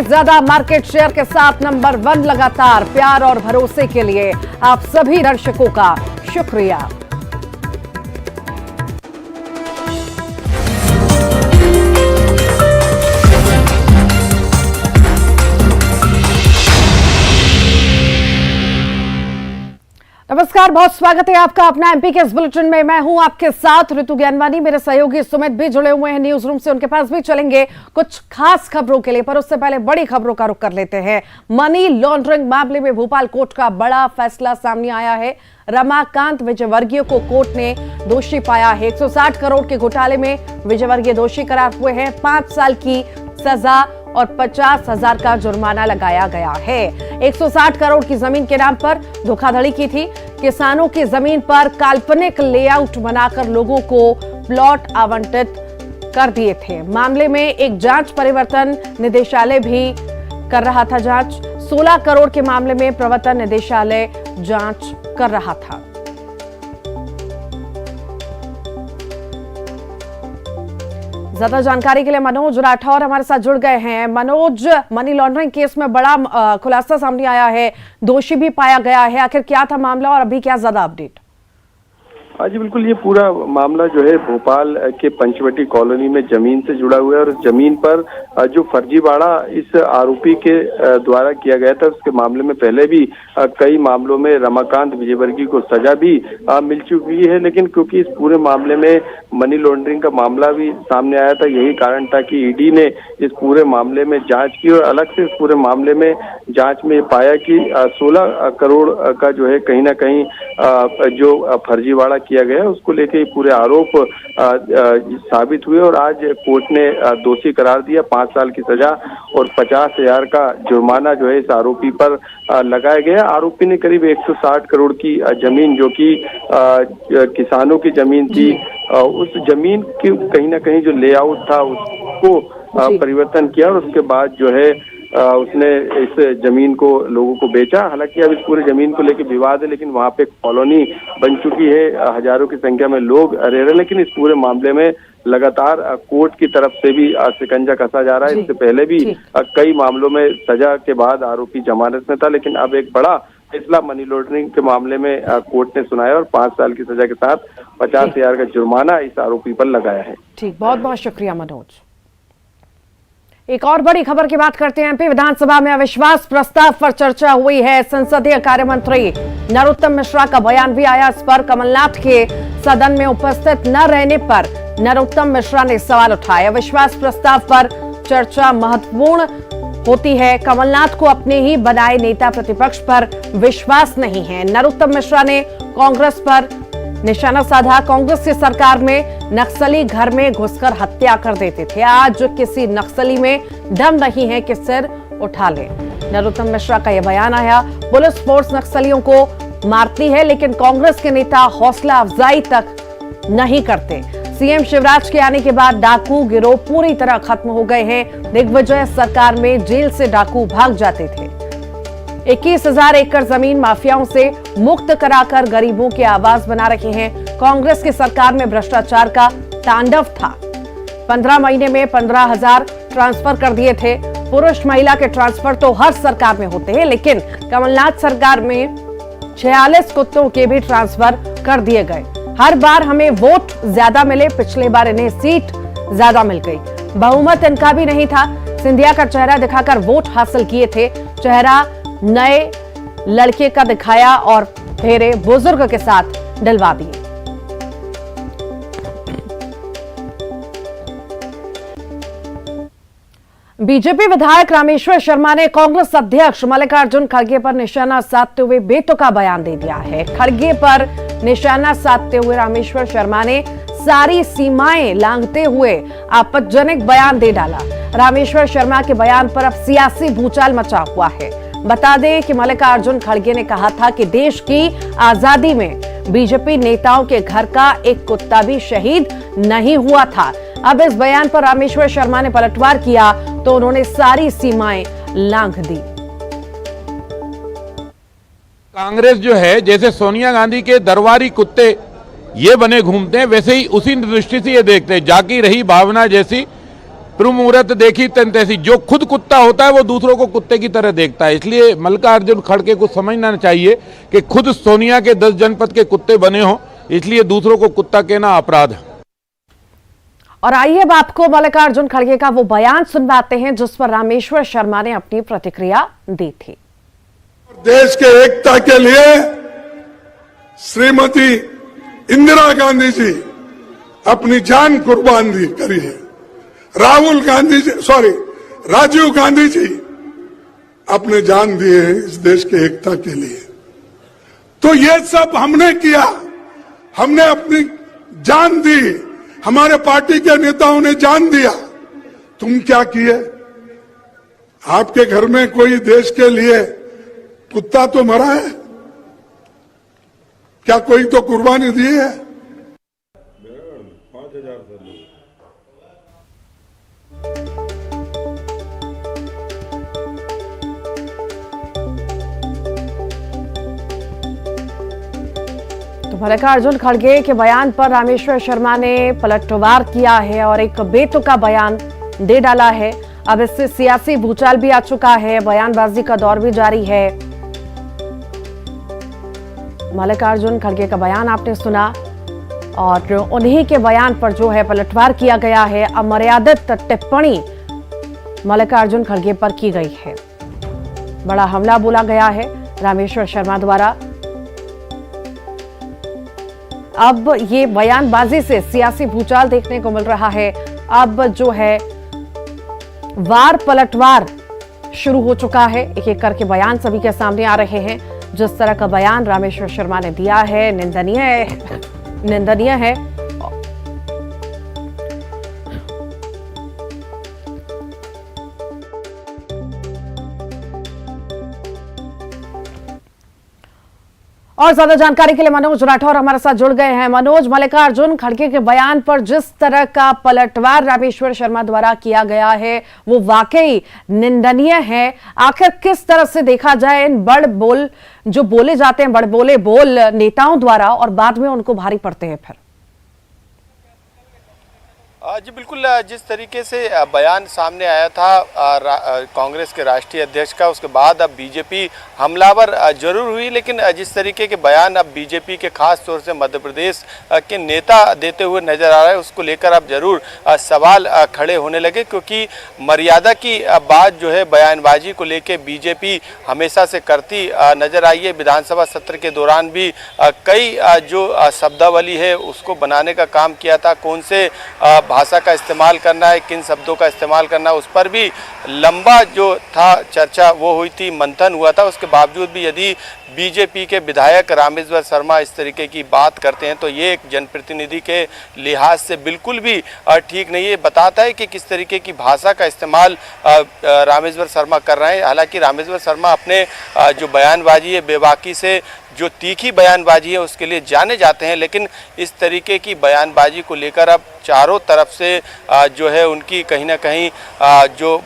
से ज्यादा market share के साथ नंबर 1 लगातार। प्यार और भरोसे के लिए आप सभी दर्शकों का शुक्रिया। नमस्कार, बहुत स्वागत है आपका अपना एमपी के इस बुलेटिन में। मैं हूं आपके साथ ऋतु ज्ञानवानी। मेरे सहयोगी सुमित भी जुड़े हुए हैं न्यूज रूम से, उनके पास भी चलेंगे कुछ खास खबरों के लिए। पर उससे पहले बड़ी खबरों का रुख कर लेते हैं। मनी लॉन्ड्रिंग मामले में भोपाल कोर्ट का बड़ा फैसला सामने आया है। रमाकांत विजयवर्गीय को कोर्ट ने दोषी पाया है। 160 करोड़ के घोटाले में विजयवर्गीय दोषी करार हुए हैं। 5 साल की सजा और 50,000 का जुर्माना लगाया गया है। 160 करोड़ की जमीन के नाम पर धोखाधड़ी की थी। किसानों की जमीन पर काल्पनिक लेआउट बनाकर लोगों को प्लॉट आवंटित कर दिए थे। मामले में एक जांच परिवर्तन निदेशालय भी कर रहा था जांच। 16 करोड़ के मामले में प्रवर्तन निदेशालय जांच कर रहा था। ज्यादा जानकारी के लिए मनोज राठौर हमारे साथ जुड़ गए हैं। मनोज, मनी लॉन्ड्रिंग केस में बड़ा खुलासा सामने आया है, दोषी भी पाया गया है। आखिर क्या था मामला और अभी क्या ज्यादा अपडेट? हाँ जी बिल्कुल, ये पूरा मामला जो है भोपाल के पंचवटी कॉलोनी में जमीन से जुड़ा हुआ है। और जमीन पर जो फर्जीवाड़ा इस आरोपी के द्वारा किया गया था, उसके मामले में पहले भी कई मामलों में रमाकांत विजयवर्गीय को सजा भी मिल चुकी है। लेकिन क्योंकि इस पूरे मामले में मनी लॉन्ड्रिंग का मामला भी सामने आया था, यही कारण था कि ईडी ने इस पूरे मामले में जांच की और अलग से इस पूरे मामले में जांच में पाया कि 16 करोड़ का जो है कहीं ना कहीं जो फर्जीवाड़ा किया गया, उसको लेके पूरे आरोप साबित हुए। और आज कोर्ट ने दोषी करार दिया। 5 साल की सजा और 50,000 का जुर्माना जो है इस आरोपी पर लगाया गया। आरोपी ने करीब 160 करोड़ की जमीन, जो कि किसानों की जमीन थी, उस जमीन की कहीं ना कहीं जो लेआउट था उसको परिवर्तन किया और उसके बाद जो है उसने इस जमीन को लोगों को बेचा। हालांकि अब इस पूरे जमीन को लेकर विवाद है, लेकिन वहां पे कॉलोनी बन चुकी है, हजारों की संख्या में लोग रह रहे हैं। लेकिन इस पूरे मामले में लगातार कोर्ट की तरफ से भी शिकंजा कसा जा रहा है। इससे पहले भी कई मामलों में सजा के बाद आरोपी जमानत में था, लेकिन अब एक बड़ा फैसला मनी लॉन्ड्रिंग के मामले में कोर्ट ने सुनाया और 5 साल की सजा के साथ 50,000 का जुर्माना इस आरोपी पर लगाया है। ठीक, बहुत बहुत शुक्रिया मनोज। एक और बड़ी खबर की बात करते हैं। एमपी विधानसभा में अविश्वास प्रस्ताव पर चर्चा हुई है। संसदीय कार्य मंत्री नरोत्तम मिश्रा का बयान भी आया। इस पर कमलनाथ के सदन में उपस्थित न रहने पर नरोत्तम मिश्रा ने सवाल उठाए। अविश्वास प्रस्ताव पर चर्चा महत्वपूर्ण होती है। कमलनाथ को अपने ही बनाए नेता प्रतिपक्ष पर विश्वास नहीं है। नरोत्तम मिश्रा ने कांग्रेस पर निशाना साधा। कांग्रेस की सरकार में नक्सली घर में घुसकर हत्या कर देते थे। आज किसी नक्सली में दम नहीं है कि सिर उठा ले। नरोत्तम मिश्रा का यह बयान आया। पुलिस फोर्स नक्सलियों को मारती है, लेकिन कांग्रेस के नेता हौसला अफजाई तक नहीं करते। सीएम शिवराज के आने के बाद डाकू गिरोह पूरी तरह खत्म हो गए हैं। दिग्विजय सरकार में जेल से डाकू भाग जाते थे। 21,000 एकड़ जमीन माफियाओं से मुक्त कराकर गरीबों की आवाज बना रहे हैं। कांग्रेस की सरकार में भ्रष्टाचार का तांडव था। 15 महीने में 15,000 ट्रांसफर कर दिए थे। पुरुष महिला के ट्रांसफर तो हर सरकार में होते हैं, लेकिन कमलनाथ सरकार में 46 कुत्तों के भी ट्रांसफर कर दिए गए। हर बार हमें वोट ज्यादा मिले, पिछले बार इन्हें सीट ज्यादा मिल गई। बहुमत इनका भी नहीं था। सिंधिया का चेहरा दिखाकर वोट हासिल किए थे। चेहरा नए लड़के का दिखाया और फेरे बुजुर्ग के साथ डलवा दिए। बीजेपी विधायक रामेश्वर शर्मा ने कांग्रेस अध्यक्ष मल्लिकार्जुन खड़गे पर निशाना साधते हुए बेतुका बयान दे दिया है। खड़गे पर निशाना साधते हुए रामेश्वर शर्मा ने सारी सीमाएं लांघते हुए आपत्तिजनक बयान दे डाला। रामेश्वर शर्मा के बयान पर अब सियासी भूचाल मचा हुआ है। बता दें कि मल्लिकार्जुन खड़गे ने कहा था कि देश की आजादी में बीजेपी नेताओं के घर का एक कुत्ता भी शहीद नहीं हुआ था। अब इस बयान पर रामेश्वर शर्मा ने पलटवार किया तो उन्होंने सारी सीमाएं लांघ दी। कांग्रेस जो है, जैसे सोनिया गांधी के दरबारी कुत्ते ये बने घूमते हैं, वैसे ही उसी दृष्टि से ये देखते हैं। जाकी रही भावना जैसी ब्रह्म मुहूर्त देखी तन तैसी। जो खुद कुत्ता होता है वो दूसरों को कुत्ते की तरह देखता है। इसलिए मल्लिकार्जुन खड़गे को समझना चाहिए कि खुद सोनिया के 10 जनपद के कुत्ते बने हों, इसलिए दूसरों को कुत्ता कहना अपराध है। और आइए अब आपको मल्लिकार्जुन खड़गे का वो बयान सुनवाते हैं जिस पर रामेश्वर शर्मा ने अपनी प्रतिक्रिया दी थी। देश के एकता के लिए श्रीमती इंदिरा गांधी जी अपनी जान कुर्बान करी है। राजीव गांधी जी अपने जान दिए हैं इस देश के एकता के लिए। तो ये सब हमने किया, हमने अपनी जान दी, हमारे पार्टी के नेताओं ने जान दिया। तुम क्या किए? आपके घर में कोई देश के लिए कुत्ता तो मरा है क्या? कोई तो कुर्बानी दी है। मल्लिकार्जुन खड़गे के बयान पर रामेश्वर शर्मा ने पलटवार किया है और एक बेतुका बयान दे डाला है। अब इससे सियासी भूचाल भी आ चुका है, बयानबाजी का दौर भी जारी है। मल्लिकार्जुन खड़गे का बयान आपने सुना और उन्हीं के बयान पर जो है पलटवार किया गया है। अमर्यादित टिप्पणी मल्लिकार्जुन खड़गे पर की गई है। बड़ा हमला बोला गया है रामेश्वर शर्मा द्वारा। अब ये बयानबाजी से सियासी भूचाल देखने को मिल रहा है। अब जो है वार पलटवार शुरू हो चुका है। एक एक करके बयान सभी के सामने आ रहे हैं। जिस तरह का बयान रामेश्वर शर्मा ने दिया है निंदनीय है। और ज्यादा जानकारी के लिए मनोज राठौर हमारे साथ जुड़ गए हैं। मनोज, मल्लिकार्जुन खड़गे के बयान पर जिस तरह का पलटवार रामेश्वर शर्मा द्वारा किया गया है वो वाकई निंदनीय है। आखिर किस तरह से देखा जाए इन बड़ बोल जो बोले जाते हैं, बड़ बोले बोल नेताओं द्वारा और बाद में उनको भारी पड़ते हैं फिर? जी बिल्कुल, जिस तरीके से बयान सामने आया था कांग्रेस के राष्ट्रीय अध्यक्ष का, उसके बाद अब बीजेपी हमलावर जरूर हुई, लेकिन जिस तरीके के बयान अब बीजेपी के खास तौर से मध्य प्रदेश के नेता देते हुए नजर आ रहा है, उसको लेकर अब जरूर सवाल खड़े होने लगे। क्योंकि मर्यादा की बात जो है बयानबाजी को लेकर बीजेपी हमेशा से करती नजर आई है। विधानसभा सत्र के दौरान भी कई जो शब्दावली है उसको बनाने का काम किया था। कौन से भाषा का इस्तेमाल करना है, किन शब्दों का इस्तेमाल करना है, उस पर भी लंबा जो था चर्चा वो हुई थी, मंथन हुआ था। उसके बावजूद भी यदि बीजेपी के विधायक रामेश्वर शर्मा इस तरीके की बात करते हैं तो ये एक जनप्रतिनिधि के लिहाज से बिल्कुल भी ठीक नहीं है। बताता है कि किस तरीके की भाषा का इस्तेमाल रामेश्वर शर्मा कर रहे हैं। हालांकि रामेश्वर शर्मा अपने जो बयानबाजी है, बेबाकी से जो तीखी बयानबाजी है उसके लिए जाने जाते हैं, लेकिन इस तरीके की बयानबाजी को लेकर अब चारों तरफ से जो है उनकी कहीं ना कहीं जो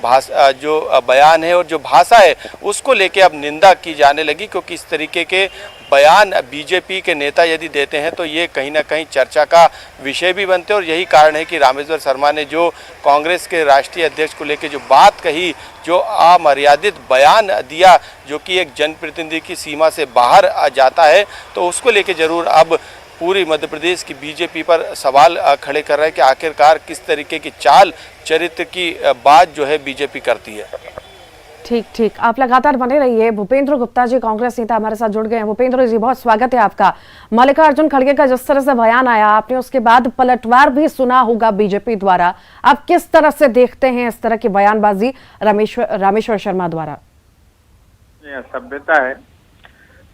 बयान है और जो भाषा है उसको लेकर अब निंदा की जाने लगी। क्योंकि इस तरीके के बयान बीजेपी के नेता यदि देते हैं तो ये कहीं ना कहीं चर्चा का विषय भी बनते हैं। और यही कारण है कि रामेश्वर शर्मा ने जो कांग्रेस के राष्ट्रीय अध्यक्ष को लेकर जो बात कही, जो अमर्यादित बयान दिया, जो कि एक जनप्रतिनिधि की सीमा से बाहर आ जाता है, तो उसको लेकर जरूर अब पूरी मध्य प्रदेश की बीजेपी पर सवाल खड़े कर रहे हैं कि आखिरकार किस तरीके की चाल चरित्र की बात जो है बीजेपी करती है। ठीक, आप लगातार बने रहिए। भूपेंद्र गुप्ता जी कांग्रेस नेता हमारे साथ जुड़ गए हैं। भूपेंद्र जी, बहुत स्वागत है आपका। मल्लिकार्जुन खड़गे का जिस तरह से बयान आया, आपने उसके बाद पलटवार भी सुना होगा बीजेपी द्वारा। आप किस तरह से देखते हैं इस तरह की बयानबाजी रामेश्वर शर्मा द्वारा? सभ्यता है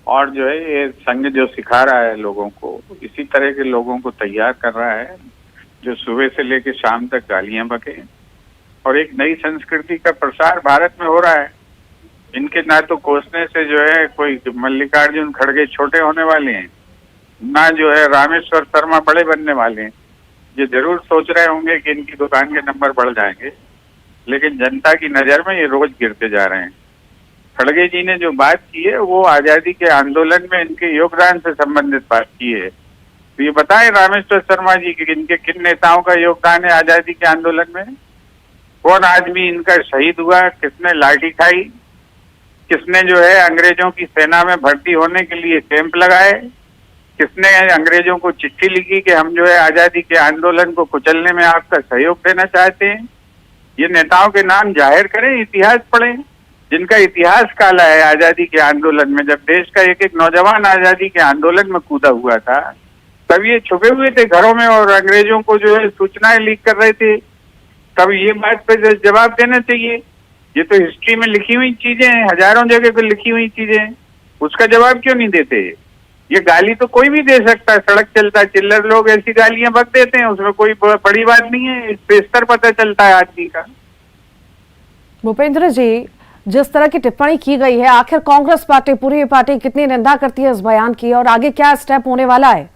और जो है ये संघ जो सिखा रहा है लोगों को, इसी तरह के लोगों को तैयार कर रहा है जो सुबह से लेकर शाम तक गालियां बके। और एक नई संस्कृति का प्रसार भारत में हो रहा है। इनके ना तो कोसने से जो है कोई मल्लिकार्जुन खड़गे छोटे होने वाले हैं, ना जो है रामेश्वर शर्मा बड़े बनने वाले हैं। ये जरूर सोच रहे होंगे कि इनकी दुकान के नंबर बढ़ जाएंगे, लेकिन जनता की नजर में ये रोज गिरते जा रहे हैं। खड़गे जी ने जो बात की है वो आजादी के आंदोलन में इनके योगदान से संबंधित बात की है। तो ये बताएं रामेश्वर शर्मा जी कि इनके किन नेताओं का योगदान है आजादी के आंदोलन में। कौन आदमी इनका शहीद हुआ, किसने लाठी खाई, किसने जो है अंग्रेजों की सेना में भर्ती होने के लिए कैंप लगाए, किसने अंग्रेजों को चिट्ठी लिखी कि हम जो है आजादी के आंदोलन को कुचलने में आपका सहयोग देना चाहते हैं। ये नेताओं के नाम जाहिर करें, इतिहास पढ़ें, जिनका इतिहास काला है आजादी के आंदोलन में। जब देश का एक एक नौजवान आजादी के आंदोलन में कूदा हुआ था, तब ये छुपे हुए थे घरों में और अंग्रेजों को जो है सूचनाएं लीक कर रहे थे। तब ये बात पे जवाब देना चाहिए। ये तो हिस्ट्री में लिखी हुई चीजें हैं, हजारों जगह पे लिखी हुई चीजें हैं, उसका जवाब क्यों नहीं देते? ये गाली तो कोई भी दे सकता है, सड़क चलता है, चिल्लर लोग ऐसी गालियां बक देते हैं, उसमें कोई बड़ी बात नहीं है। इस पे स्तर पता चलता है आदमी का। भूपेंद्र जी, जिस तरह की टिप्पणी की गई है, आखिर कांग्रेस पार्टी, पूरी पार्टी कितनी निंदा करती है इस बयान की, और आगे क्या स्टेप होने वाला है?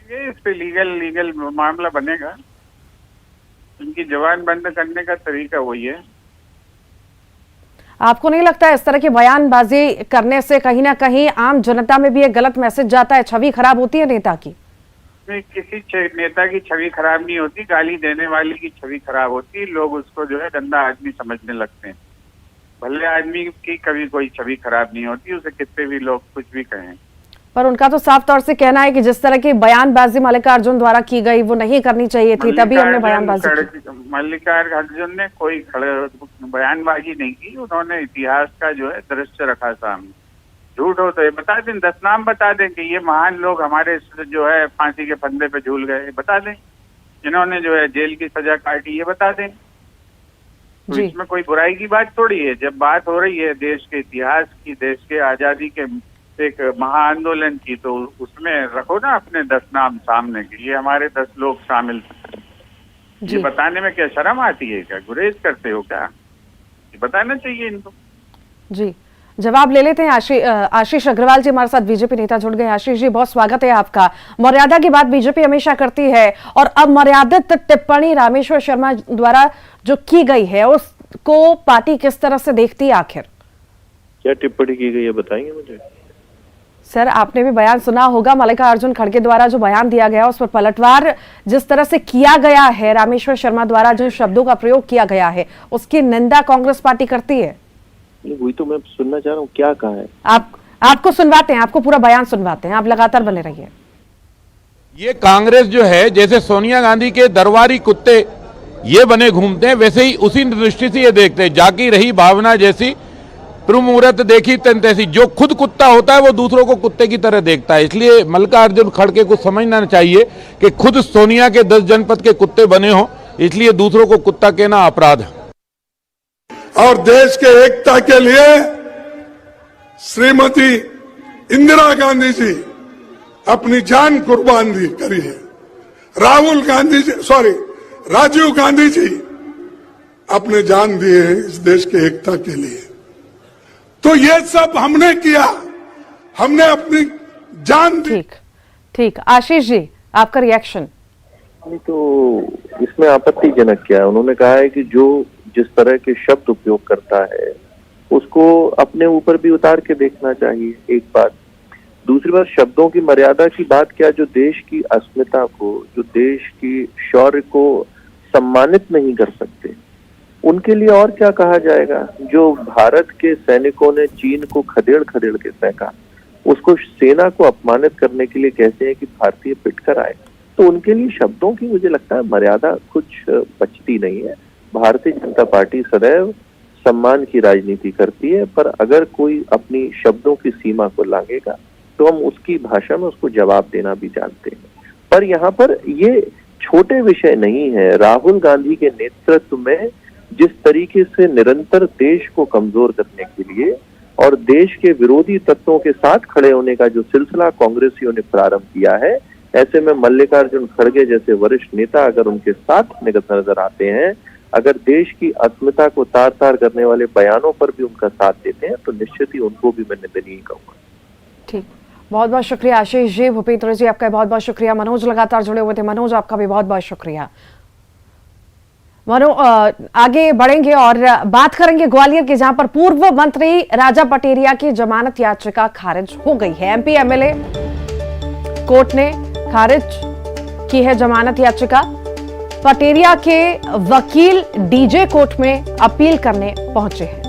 इस पे लीगल मामला बनेगा। इनकी जबान बंद करने का तरीका वही है। आपको नहीं लगता इस तरह की बयानबाजी करने से कहीं ना कहीं आम जनता में भी एक गलत मैसेज जाता है, छवि खराब होती है नेता की? नहीं, किसी नेता की छवि खराब नहीं होती, गाली देने वाले की छवि खराब होती है। लोग उसको जो है गंदा आदमी समझने लगते हैं। भले आदमी की कभी कोई छवि खराब नहीं होती, उसे कितने भी लोग कुछ भी कहें। पर उनका तो साफ तौर से कहना है कि जिस तरह की बयानबाजी मल्लिकार्जुन द्वारा की गई वो नहीं करनी चाहिए थी, तभी हमने बयानबाजी की। मल्लिकार्जुन ने कोई बयानबाजी नहीं की, उन्होंने इतिहास का जो है दृश्य रखा सामने। झूठ हो तो ये बता दें, 10 नाम बता दें कि ये महान लोग हमारे जो है फांसी के फंदे पे झूल गए, बता दें। इन्होंने जो है जेल की सजा काटी, ये बता दें। तो इसमें कोई बुराई की बात थोड़ी है। जब बात हो रही है देश के इतिहास की, देश के आजादी के एक महाआंदोलन की, तो उसमें रखो ना अपने 10 नाम सामने के। ये हमारे 10 लोग शामिल थे। ये बताने में क्या शर्म आती है? क्या गुरेज करते हो क्या? ये बताना चाहिए इनको। जी, जवाब ले लेते हैं। आशीष अग्रवाल जी हमारे साथ बीजेपी नेता जुड़ गए। आशीष जी, बहुत स्वागत है आपका। मर्यादा की बात बीजेपी हमेशा करती है, और अब मर्यादित टिप्पणी रामेश्वर शर्मा द्वारा जो की गई है उसको पार्टी किस तरह से देखती है? आखिर क्या टिप्पणी की गई है, बताएंगे मुझे? सर, आपने भी बयान सुना होगा, मल्लिकार्जुन खड़गे द्वारा जो बयान दिया गया उस पर पलटवार जिस तरह से किया गया है, रामेश्वर शर्मा द्वारा जिन शब्दों का प्रयोग किया गया है, उसकी निंदा कांग्रेस पार्टी करती है। वही तो मैं सुनना चाह रहा हूँ, क्या कहा है? आपको सुनवाते हैं, आपको पूरा बयान सुनवाते हैं, आप लगातार बने रहिए। ये कांग्रेस जो है, जैसे सोनिया गांधी के दरबारी कुत्ते ये बने घूमते हैं, वैसे ही उसी दृष्टि से ये देखते हैं। जाकी रही भावना जैसी, मुहूर्त देखी तन तैसी। जो खुद कुत्ता होता है वो दूसरों को कुत्ते की तरह देखता है। इसलिए मल्लिकार्जुन खड़गे को समझना चाहिए कि खुद सोनिया के 10 जनपद के कुत्ते बने हो, इसलिए दूसरों को कुत्ता कहना अपराध है। और देश के एकता के लिए श्रीमती इंदिरा गांधी जी अपनी जान कुर्बान करी है। राजीव गांधी जी अपने जान दिए हैं इस देश के एकता के लिए। तो ये सब हमने किया, हमने अपनी जान दी। ठीक। आशीष जी, आपका रिएक्शन? नहीं, तो इसमें आपत्तिजनक क्या है? उन्होंने कहा है कि जो जिस तरह के शब्द उपयोग करता है उसको अपने ऊपर भी उतार के देखना चाहिए, एक बात। दूसरी बात, शब्दों की मर्यादा की बात क्या, जो देश की अस्मिता को, जो देश की शौर्य को सम्मानित नहीं कर सकते, उनके लिए और क्या कहा जाएगा? जो भारत के सैनिकों ने चीन को खदेड़ खदेड़ के फेंका, उसको सेना को अपमानित करने के लिए कहते हैं कि भारतीय पिटकर आए, तो उनके लिए शब्दों की मुझे लगता है मर्यादा कुछ बचती नहीं है। भारतीय जनता पार्टी सदैव सम्मान की राजनीति करती है, पर अगर कोई अपनी शब्दों की सीमा को लांघेगा तो हम उसकी भाषा में उसको जवाब देना भी जानते हैं। पर यहाँ पर ये छोटे विषय नहीं है। राहुल गांधी के नेतृत्व में जिस तरीके से निरंतर देश को कमजोर करने के लिए और देश के विरोधी तत्वों के साथ खड़े होने का जो सिलसिला कांग्रेसियों ने प्रारंभ किया है, ऐसे में मल्लिकार्जुन खड़गे जैसे वरिष्ठ नेता अगर उनके साथ नजर आते हैं, अगर देश की अस्मिता को तार तार करने वाले बयानों पर भी उनका साथ देते हैं, तो निश्चित ही उनको भी मैं निंदनीय कहूंगा। ठीक, बहुत बहुत शुक्रिया आशीष जी। भूपेंद्र जी, आपका बहुत बहुत शुक्रिया। मनोज लगातार जुड़े हुए थे। मनोज, आपका भी बहुत बहुत शुक्रिया। आगे बढ़ेंगे और बात करेंगे ग्वालियर की, जहां पर पूर्व मंत्री राजा पटेरिया की जमानत याचिका खारिज हो गई है। एमपी एमएलए कोर्ट ने खारिज की है जमानत याचिका। पटेरिया के वकील डीजे कोर्ट में अपील करने पहुंचे हैं।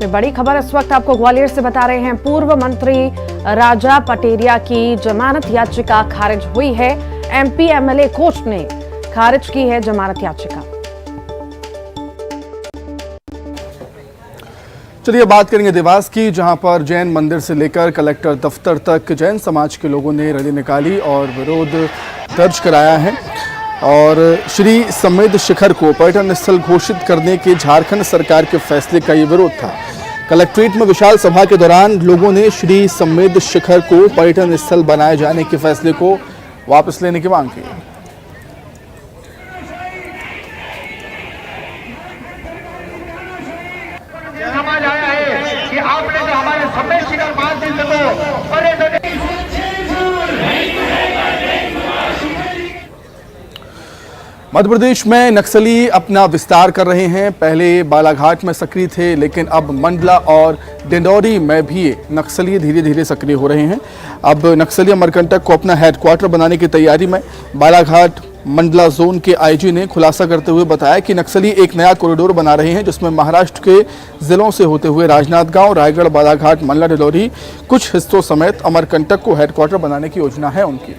बड़ी खबर इस वक्त आपको ग्वालियर से बता रहे हैं। पूर्व मंत्री राजा पटेरिया की जमानत याचिका खारिज हुई है। एमपी एमएलए कोर्ट ने खारिज की है जमानत याचिका। चलिए बात करेंगे देवास की, जहां पर जैन मंदिर से लेकर कलेक्टर दफ्तर तक जैन समाज के लोगों ने रैली निकाली और विरोध दर्ज कराया है। और श्री समेध शिखर को पर्यटन स्थल घोषित करने के झारखंड सरकार के फैसले का ये विरोध था। कलेक्ट्रेट में विशाल सभा के दौरान लोगों ने श्री समेध शिखर को पर्यटन स्थल बनाए जाने के फैसले को वापस लेने की मांग की। समाज आया है कि आपने जो हमारे समेध शिखर महादेव को पर्यटन मध्य प्रदेश में नक्सली अपना विस्तार कर रहे हैं। पहले बालाघाट में सक्रिय थे, लेकिन अब मंडला और डिंडौरी में भी नक्सली धीरे धीरे सक्रिय हो रहे हैं। अब नक्सली अमरकंटक को अपना हेडक्वार्टर बनाने की तैयारी में। बालाघाट मंडला जोन के आईजी ने खुलासा करते हुए बताया कि नक्सली एक नया कॉरिडोर बना रहे हैं, जिसमें महाराष्ट्र के जिलों से होते हुए राजनांदगांव, रायगढ़, बालाघाट, मंडला, डिंडौरी कुछ हिस्सों समेत अमरकंटक को हेडक्वार्टर बनाने की योजना है उनकी।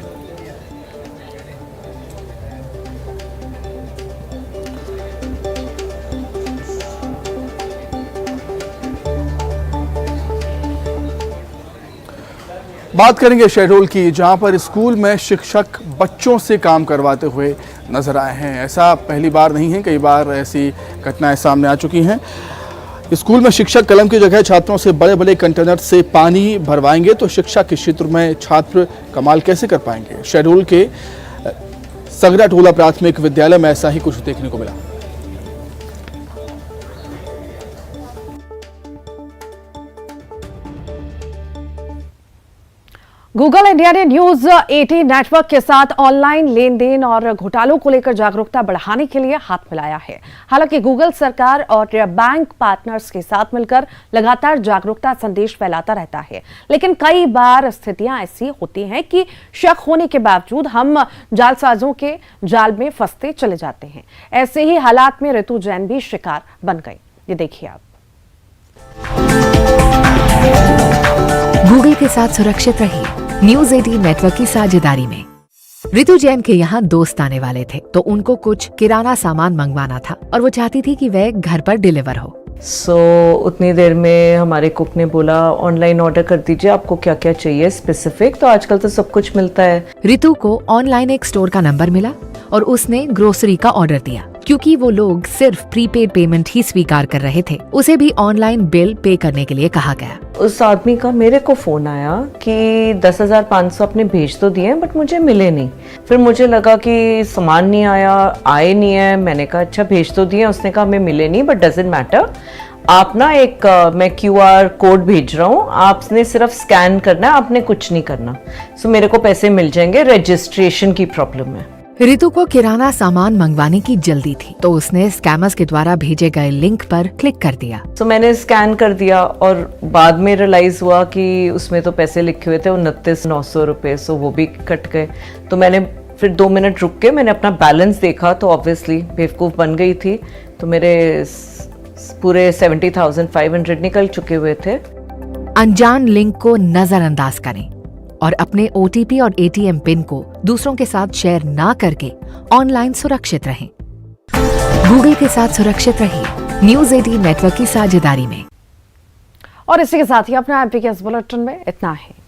बात करेंगे शहडोल की, जहां पर स्कूल में शिक्षक बच्चों से काम करवाते हुए नजर आए हैं। ऐसा पहली बार नहीं है, कई बार ऐसी घटनाएं सामने आ चुकी हैं। स्कूल में शिक्षक कलम की जगह छात्रों से बड़े बड़े कंटेनर से पानी भरवाएंगे तो शिक्षा के क्षेत्र में छात्र कमाल कैसे कर पाएंगे। शहडोल के सगरा टोला प्राथमिक विद्यालय में ऐसा ही कुछ देखने को मिला। गूगल इंडिया ने न्यूज 18 नेटवर्क के साथ ऑनलाइन लेन देन और घोटालों को लेकर जागरूकता बढ़ाने के लिए हाथ मिलाया है। हालांकि गूगल सरकार और बैंक पार्टनर्स के साथ मिलकर लगातार जागरूकता संदेश फैलाता रहता है, लेकिन कई बार स्थितियां ऐसी होती हैं कि शक होने के बावजूद हम जालसाजों के जाल में फंसते चले जाते हैं। ऐसे ही हालात में ऋतु जैन भी शिकार बन गई। ये देखिए आप। गूगल के साथ सुरक्षित रहिए न्यूज 18 नेटवर्क की साझेदारी में। ऋतु जैन के यहाँ दोस्त आने वाले थे, तो उनको कुछ किराना सामान मंगवाना था और वो चाहती थी कि वह घर पर डिलीवर हो। उतनी देर में हमारे कुक ने बोला ऑनलाइन ऑर्डर कर दीजिए, आपको क्या क्या चाहिए स्पेसिफिक, तो आजकल तो सब कुछ मिलता है। ऋतु को ऑनलाइन एक स्टोर का नंबर मिला और उसने ग्रोसरी का ऑर्डर दिया। क्योंकि वो लोग सिर्फ प्रीपेड पेमेंट ही स्वीकार कर रहे थे, उसे भी ऑनलाइन बिल पे करने के लिए कहा गया। उस आदमी का मेरे को फोन आया कि 10,500 अपने भेज तो दिए बट मुझे मिले नहीं। फिर मुझे लगा कि सामान नहीं आए नहीं है। मैंने कहा अच्छा भेज तो दिए। उसने कहा हमें मिले नहीं बट डजंट मैटर, आप ना एक मैं QR कोड भेज रहा हूँ, आपने सिर्फ स्कैन करना है, आपने कुछ नहीं करना। मेरे को पैसे मिल जाएंगे, रजिस्ट्रेशन की प्रॉब्लम है। ऋतु को किराना सामान मंगवाने की जल्दी थी, तो उसने स्कैमर्स के द्वारा भेजे गए लिंक पर क्लिक कर दिया। मैंने स्कैन कर दिया और बाद में रियलाइज हुआ कि उसमें तो पैसे लिखे हुए थे 29,900 रुपए, वो भी कट गए। तो मैंने फिर 2 मिनट रुक के मैंने अपना बैलेंस देखा तो ऑब्वियसली बेवकूफ़ बन गई थी। तो मेरे पूरे 70,500 निकल चुके हुए थे। अनजान लिंक को नजरअंदाज करें और अपने OTP और ATM पिन को दूसरों के साथ शेयर ना करके ऑनलाइन सुरक्षित रहें। गूगल के साथ सुरक्षित रहिए न्यूज 18 नेटवर्क की साझेदारी में। और इसी के साथ ही अपना एमपी के बुलेटिन में इतना है।